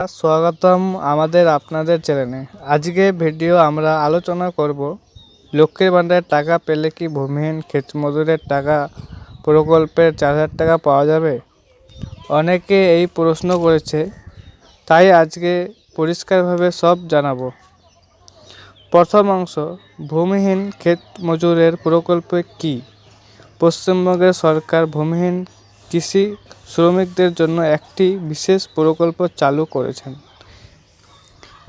স্বাগতম আমাদের আপনাদের চ্যানেলে। আজকে ভিডিও আমরা আলোচনা করব লক্ষ্মীর ভান্ডারের টাকা পেলে কি ভূমিহীন ক্ষেত মজুরের টাকা প্রকল্পের 4,000 টাকা পাওয়া যাবে। অনেকে এই প্রশ্ন করেছে, তাই আজকে পরিষ্কারভাবে সব জানাবো। প্রথম অংশ, ভূমিহীন ক্ষেত মজুরের প্রকল্প কি? পশ্চিমবঙ্গের সরকার ভূমিহীন কৃষি শ্রমিকদের জন্য একটি বিশেষ প্রকল্প চালু করেছেন।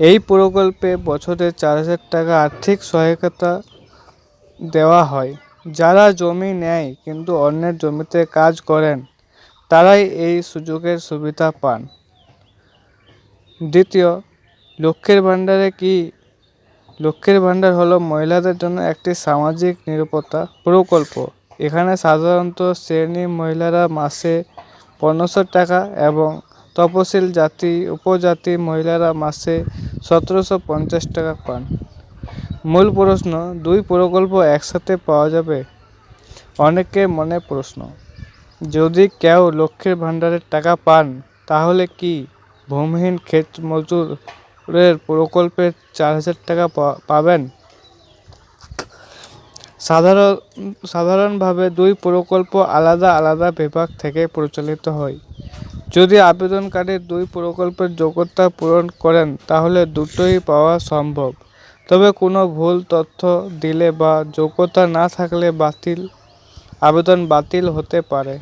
এই প্রকল্পে বছরে 4,000 টাকা আর্থিক সহায়তা দেওয়া হয়। যারা জমি নেয় কিন্তু অন্যের জমিতে কাজ করেন, তারাই এই সুযোগের সুবিধা পান। দ্বিতীয়, লক্ষ্মীর ভান্ডারে কি? লক্ষ্মীর ভান্ডার হলো মহিলাদের জন্য একটি সামাজিক নিরাপত্তা প্রকল্প। এখানে সাধারণত শ্রেণী মহিলারা মাসে 1,500 টাকা এবং তপশিল জাতি উপজাতি মহিলারা মাসে 1,750 টাকা পান। মূল প্রশ্ন, দুই প্রকল্প একসাথে পাওয়া যাবে? অনেকের মনে প্রশ্ন, যদি কেউ লক্ষ্মীর ভান্ডারের টাকা পান, তাহলে কি ভূমিহীন ক্ষেত মজুরের প্রকল্পের 4,000 টাকা পাবেন? সাধারণভাবে দুই প্রকল্প আলাদা আলাদা বিভাগ থেকে পরিচালিত হয়। যদি আবেদনকারী দুই প্রকল্পের যোগ্যতা পূরণ করেন, তাহলে দুটোই পাওয়া সম্ভব। তবে কোনো ভুল তথ্য দিলে বা যোগ্যতা না থাকলে আবেদন বাতিল হতে পারে।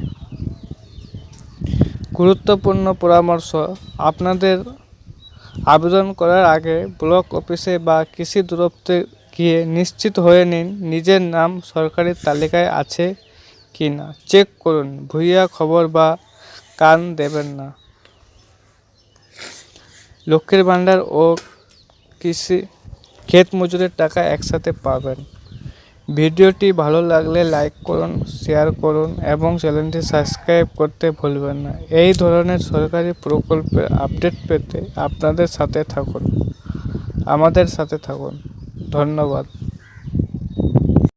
গুরুত্বপূর্ণ পরামর্শ, আপনাদের আবেদন করার আগে ব্লক অফিসে বা কৃষি দপ্তরে গিয়ে নিশ্চিত হয়ে নিন নিজের নাম সরকারি তালিকায় আছে কি না। চেক করুন, ভুয়া খবর বা কান দেবেন না। লক্ষ্মীর ভান্ডার ও কৃষি ক্ষেত মজুরের টাকা একসাথে পাবেন। ভিডিওটি ভালো লাগলে লাইক করুন, শেয়ার করুন এবং চ্যানেলটি সাবস্ক্রাইব করতে ভুলবেন না। এই ধরনের সরকারি প্রকল্পের আপডেট পেতে আমাদের সাথে থাকুন। ধন্যবাদ।